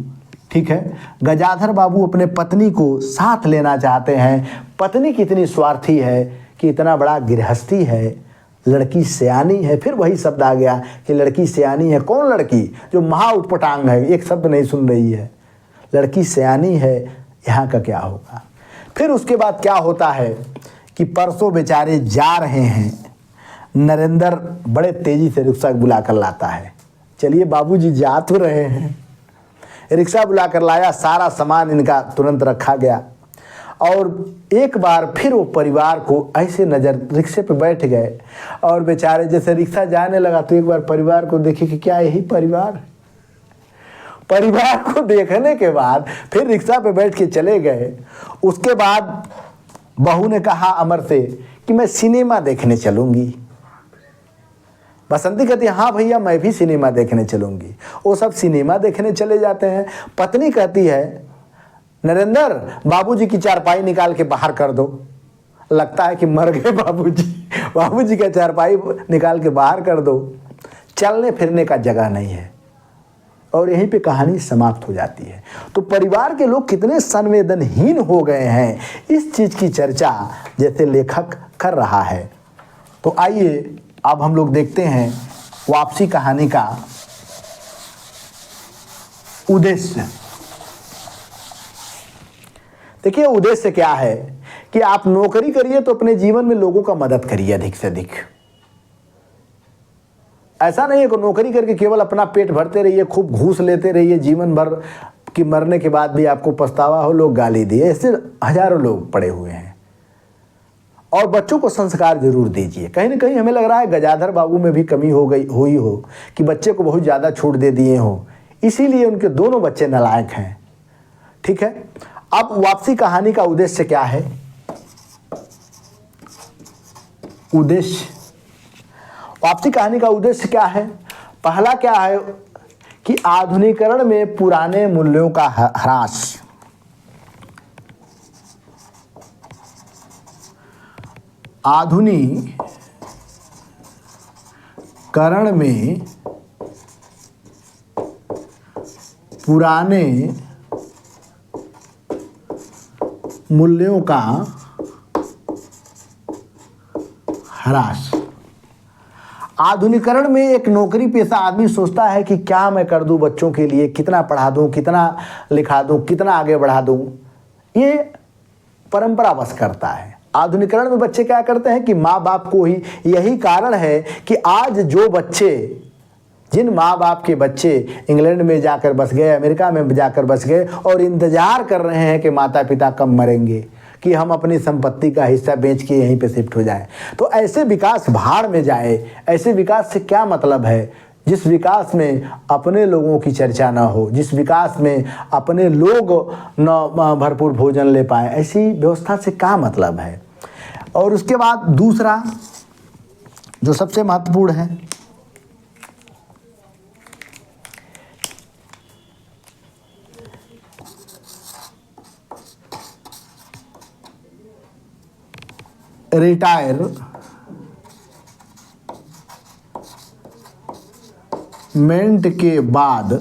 ठीक है, गजाधर बाबू अपने पत्नी को साथ लेना चाहते हैं। पत्नी कितनी स्वार्थी है कि इतना बड़ा गृहस्थी है, लड़की सयानी है। फिर वही शब्द आ गया कि लड़की सयानी है। कौन लड़की? जो महा उटपटांग है, एक शब्द नहीं सुन रही है। लड़की सयानी है, यहाँ का क्या होगा। फिर उसके बाद क्या होता है कि परसों बेचारे जा रहे हैं। नरेंद्र बड़े तेजी से रिक्शा बुलाकर लाता है। चलिए बाबूजी जा तो रहे हैं। रिक्शा बुलाकर लाया, सारा सामान इनका तुरंत रखा गया। और एक बार फिर वो परिवार को ऐसे नज़र, रिक्शे पे बैठ गए और बेचारे जैसे रिक्शा जाने लगा तो एक बार परिवार को देखे कि क्या यही परिवार। परिवार को देखने के बाद फिर रिक्शा पे बैठ के चले गए। उसके बाद बहू ने कहा अमर से कि मैं सिनेमा देखने चलूंगी। बसंती कहती है, हाँ भैया मैं भी सिनेमा देखने चलूंगी। वो सब सिनेमा देखने चले जाते हैं। पत्नी कहती है, नरेंद्र बाबूजी की चारपाई निकाल के बाहर कर दो। लगता है कि मर गए बाबूजी। बाबूजी का चारपाई निकाल के बाहर कर दो, चलने फिरने का जगह नहीं है। और यहीं पे कहानी समाप्त हो जाती है। तो परिवार के लोग कितने संवेदनहीन हो गए हैं, इस चीज की चर्चा जैसे लेखक कर रहा है। तो आइए अब हम लोग देखते हैं वापसी कहानी का उद्देश्य। देखिए उद्देश्य क्या है कि आप नौकरी करिए तो अपने जीवन में लोगों का मदद करिए अधिक से अधिक। ऐसा नहीं है कि नौकरी करके केवल अपना पेट भरते रहिए, खूब घूस लेते रहिए जीवन भर, कि मरने के बाद भी आपको पछतावा हो, लोग गाली दिए। ऐसे हजारों लोग पड़े हुए हैं। और बच्चों को संस्कार जरूर दीजिए। कहीं ना कहीं हमें लग रहा है गजाधर बाबू में भी कमी हुई हो कि बच्चे को बहुत ज़्यादा छूट दे दिए हो, इसीलिए उनके दोनों बच्चे नालायक हैं। ठीक है, अब वापसी कहानी का उद्देश्य क्या है। उद्देश्य, वापसी कहानी का उद्देश्य क्या है। पहला क्या है कि आधुनिकीकरण में पुराने मूल्यों का ह्रास। आधुनिकीकरण में पुराने मूल्यों का ह्रास। आधुनिकीकरण में एक नौकरी पेशा आदमी सोचता है कि क्या मैं कर दूं बच्चों के लिए, कितना पढ़ा दूं, कितना लिखा दूं, कितना आगे बढ़ा दूं। ये परंपरा बस करता है। आधुनिकीकरण में बच्चे क्या करते हैं कि माँ बाप को ही, यही कारण है कि आज जो बच्चे, जिन माँ बाप के बच्चे इंग्लैंड में जाकर बस गए, अमेरिका में जाकर बस गए और इंतजार कर रहे हैं कि माता पिता कब मरेंगे, कि हम अपनी संपत्ति का हिस्सा बेच के यहीं पे शिफ्ट हो जाएं। तो ऐसे विकास भाड़ में जाए। ऐसे विकास से क्या मतलब है जिस विकास में अपने लोगों की चर्चा ना हो, जिस विकास में अपने लोग न भरपूर भोजन ले पाए। ऐसी व्यवस्था से क्या मतलब है। और उसके बाद दूसरा जो सबसे महत्वपूर्ण है, रिटायरमेंट के बाद,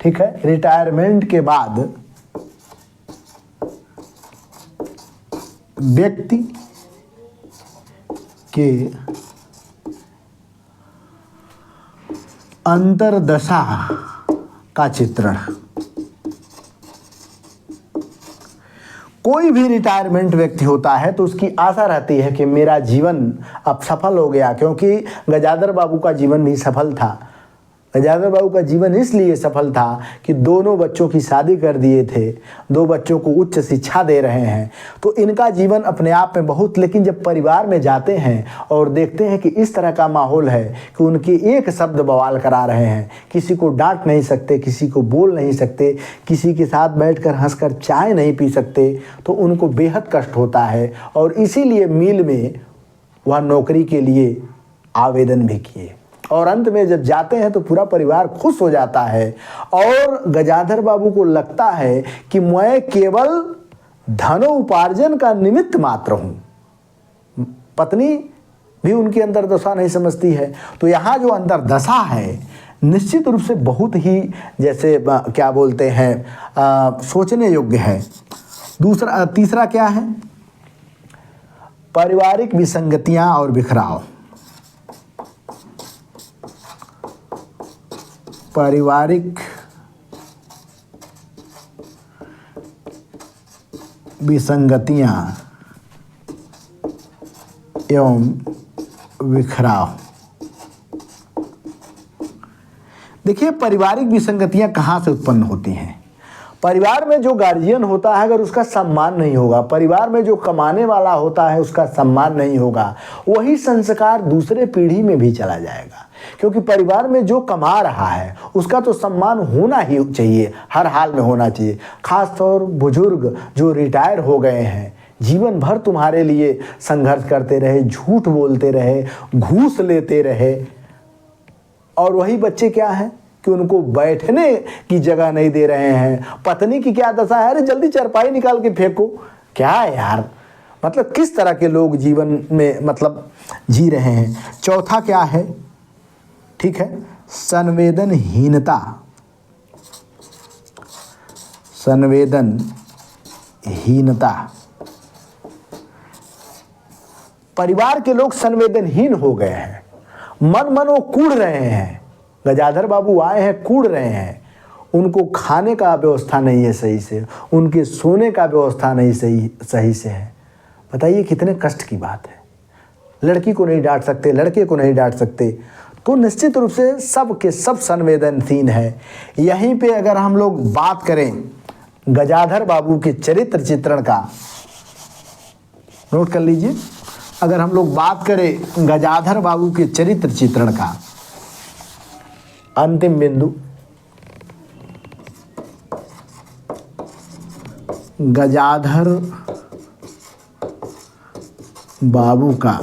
ठीक है, रिटायरमेंट के बाद व्यक्ति के अंतर्दशा का चित्रण। कोई भी रिटायरमेंट व्यक्ति होता है तो उसकी आशा रहती है कि मेरा जीवन अब सफल हो गया, क्योंकि गजाधर बाबू का जीवन भी सफल था। गजाधर बाबू का जीवन इसलिए सफल था कि दोनों बच्चों की शादी कर दिए थे, 2 बच्चों को उच्च शिक्षा दे रहे हैं, तो इनका जीवन अपने आप में बहुत। लेकिन जब परिवार में जाते हैं और देखते हैं कि इस तरह का माहौल है कि उनके एक शब्द बवाल करा रहे हैं, किसी को डांट नहीं सकते, किसी को बोल नहीं सकते, किसी के साथ बैठकर हंसकर चाय नहीं पी सकते, तो उनको बेहद कष्ट होता है। और इसीलिए मिल में वह नौकरी के लिए आवेदन भी किए और अंत में जब जाते हैं तो पूरा परिवार खुश हो जाता है। और गजाधर बाबू को लगता है कि मैं केवल धनोपार्जन का निमित्त मात्र हूं। पत्नी भी उनकी अंतर्दशा नहीं समझती है। तो यहाँ जो अंतर्दशा है निश्चित रूप से बहुत ही जैसे क्या बोलते हैं सोचने योग्य है। तीसरा क्या है? पारिवारिक विसंगतियां और बिखराव। पारिवारिक विसंगतियां एवं बिखराव। देखिए, पारिवारिक विसंगतियां कहाँ से उत्पन्न होती हैं? परिवार में जो गार्जियन होता है अगर उसका सम्मान नहीं होगा, परिवार में जो कमाने वाला होता है उसका सम्मान नहीं होगा, वही संस्कार दूसरे पीढ़ी में भी चला जाएगा। क्योंकि परिवार में जो कमा रहा है उसका तो सम्मान होना ही चाहिए, हर हाल में होना चाहिए। खासतौर बुजुर्ग जो रिटायर हो गए हैं, जीवन भर तुम्हारे लिए संघर्ष करते रहे, झूठ बोलते रहे, घूस लेते रहे, और वही बच्चे क्या हैं कि उनको बैठने की जगह नहीं दे रहे हैं। पत्नी की क्या दशा है, अरे जल्दी चारपाई निकाल के फेंको। क्या है यार, मतलब किस तरह के लोग जीवन में मतलब जी रहे हैं। चौथा क्या है? ठीक है, संवेदनहीनता। संवेदनहीनता। परिवार के लोग संवेदनहीन हो गए हैं, मन वो कूड़ रहे हैं। गजाधर बाबू आए हैं, कूड़ रहे हैं। उनको खाने का व्यवस्था नहीं है सही से, उनके सोने का व्यवस्था नहीं सही से है। बताइए कितने कष्ट की बात है। लड़की को नहीं डांट सकते, लड़के को नहीं डांट सकते, तो निश्चित रूप से सब के सब संवेदनहीन है। यहीं पे अगर हम लोग बात करें गजाधर बाबू के चरित्र चित्रण का, नोट कर लीजिए, अगर हम लोग बात करें गजाधर बाबू के चरित्र चित्रण का, अंतिम बिंदु गजाधर बाबू का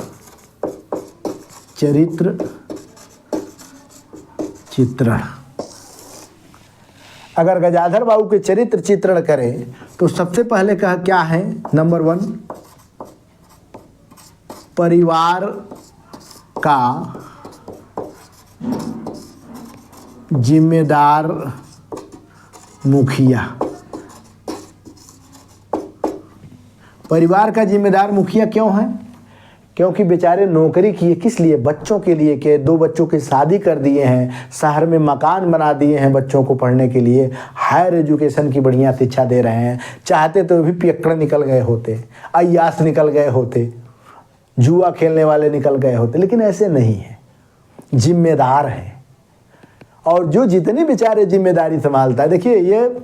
चरित्र चित्रण। अगर गजाधर बाबू के चरित्र चित्रण करें तो सबसे पहले का क्या है? नंबर 1, परिवार का जिम्मेदार मुखिया। परिवार का जिम्मेदार मुखिया क्यों है? क्योंकि बेचारे नौकरी किए किस लिए? बच्चों के लिए के 2 बच्चों की शादी कर दिए हैं, शहर में मकान बना दिए हैं बच्चों को पढ़ने के लिए, हायर एजुकेशन की बढ़िया शिक्षा दे रहे हैं। चाहते तो भी पियक्कड़ निकल गए होते, अय्यास निकल गए होते, जुआ खेलने वाले निकल गए होते, लेकिन ऐसे नहीं है, जिम्मेदार है। और जो जितनी बेचारे जिम्मेदारी संभालता है, देखिए ये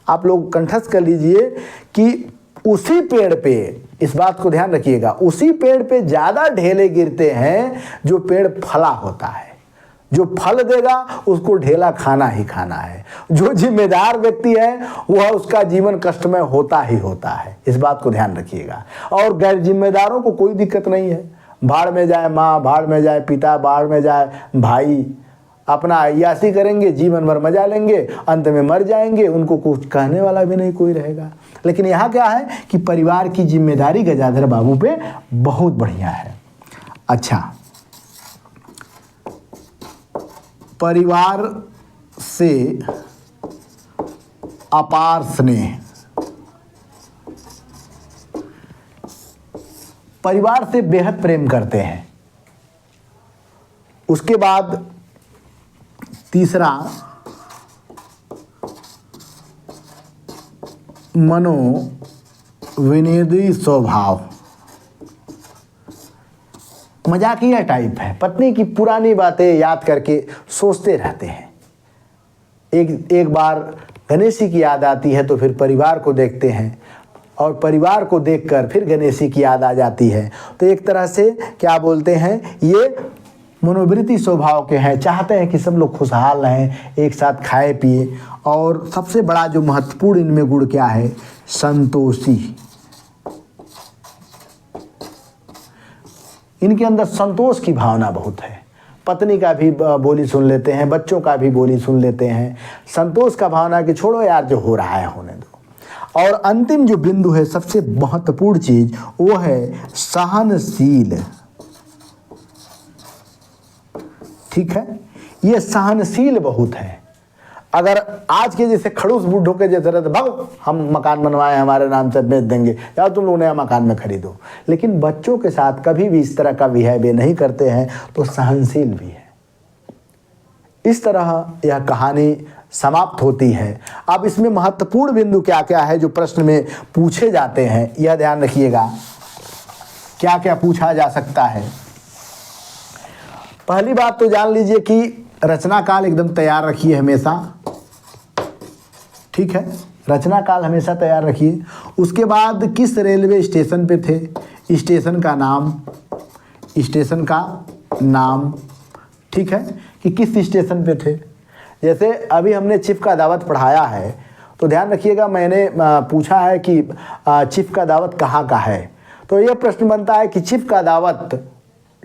आप लोग कंठस्थ कर लीजिए कि उसी पेड़ पे, इस बात को ध्यान रखिएगा, उसी पेड़ पे ज़्यादा ढेले गिरते हैं जो पेड़ फला होता है। जो फल देगा उसको ढेला खाना ही खाना है। जो जिम्मेदार व्यक्ति है वह उसका जीवन कष्टमय होता ही होता है, इस बात को ध्यान रखिएगा। और गैर जिम्मेदारों को कोई दिक्कत नहीं है, भाड़ में जाए माँ, भाड़ में जाए पिता, भाड़ में जाए भाई, अपना अय्यासी करेंगे, जीवन भर मजा लेंगे, अंत में मर जाएंगे, उनको कुछ कहने वाला भी नहीं कोई रहेगा। लेकिन यहाँ क्या है कि परिवार की जिम्मेदारी गजाधर बाबू पे बहुत बढ़िया है। अच्छा, परिवार से अपार स्नेह। परिवार से बेहद प्रेम करते हैं, उसके बाद तीसरा मनोविनोदी स्वभाव, मजाकिया टाइप है, पत्नी की पुरानी बातें याद करके सोचते रहते हैं। एक बार गणेश जी की याद आती है तो फिर परिवार को देखते हैं, और परिवार को देखकर फिर गणेश जी की याद आ जाती है। तो एक तरह से क्या बोलते हैं, ये मनोवृत्ति स्वभाव के हैं, चाहते हैं कि सब लोग खुशहाल रहें, एक साथ खाए पिए। और सबसे बड़ा जो महत्वपूर्ण इनमें गुण क्या है, संतोषी। इनके अंदर संतोष की भावना बहुत है, पत्नी का भी बोली सुन लेते हैं, बच्चों का भी बोली सुन लेते हैं। संतोष का भावना कि छोड़ो यार, जो हो रहा है होने दो। और अंतिम जो बिंदु है, सबसे महत्वपूर्ण चीज, वो है सहनशील। ठीक है, ये सहनशील बहुत है। अगर आज के जैसे खड़ूस बूढ़ों के जैसे रहते, भागो हम मकान बनवाए हमारे नाम से बेच देंगे, या तुम लोग नया मकान में खरीदो, लेकिन बच्चों के साथ कभी भी इस तरह का बिहेवियर नहीं करते हैं, तो सहनशील भी है। इस तरह यह कहानी समाप्त होती है। अब इसमें महत्वपूर्ण बिंदु क्या क्या है जो प्रश्न में पूछे जाते हैं, यह ध्यान रखिएगा। क्या क्या पूछा जा सकता है। पहली बात तो जान लीजिए कि रचना काल एकदम तैयार रखिए हमेशा। ठीक है, रचना काल हमेशा तैयार रखिए। उसके बाद किस रेलवे स्टेशन पे थे, स्टेशन का नाम, ठीक है, कि किस स्टेशन पे थे। जैसे अभी हमने चिफ का दावत पढ़ाया है, तो ध्यान रखिएगा मैंने पूछा है कि चिफ का दावत कहाँ का है, तो यह प्रश्न बनता है कि चिफ का दावत,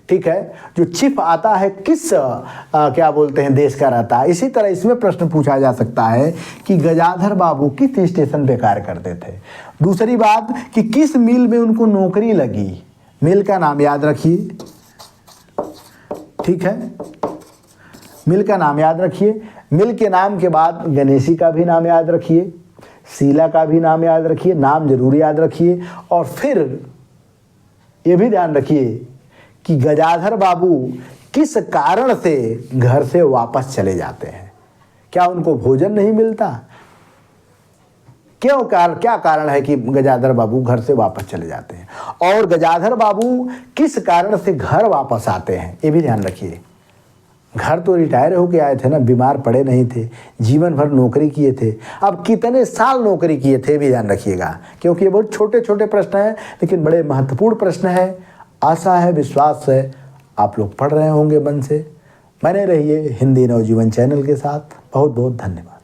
ठीक है, जो चिफ आता है किस क्या बोलते हैं देश का रहता है। इसी तरह इसमें प्रश्न पूछा जा सकता है कि गजाधर बाबू किस स्टेशन पे कार्य करते थे। दूसरी बात कि किस मिल में उनको नौकरी लगी, मिल का नाम याद रखिए। ठीक है, मिल का नाम याद रखिए। मिल के नाम के बाद गणेशी का भी नाम याद रखिए, शीला का भी नाम याद रखिए, नाम जरूर याद रखिए। और फिर ये भी ध्यान रखिए कि गजाधर बाबू किस कारण से घर से वापस चले जाते हैं। क्या उनको भोजन नहीं मिलता, क्या कारण है कि गजाधर बाबू घर से वापस चले जाते हैं, और गजाधर बाबू किस कारण से घर वापस आते हैं, ये भी ध्यान रखिए। घर तो रिटायर होके आए थे ना, बीमार पड़े नहीं थे, जीवन भर नौकरी किए थे, अब कितने साल नौकरी किए थे भी ध्यान रखिएगा, क्योंकि ये बहुत छोटे छोटे प्रश्न हैं लेकिन बड़े महत्वपूर्ण प्रश्न हैं। आशा है, विश्वास है आप लोग पढ़ रहे होंगे मन से। बने रहिए हिंदी नवजीवन चैनल के साथ। बहुत बहुत धन्यवाद।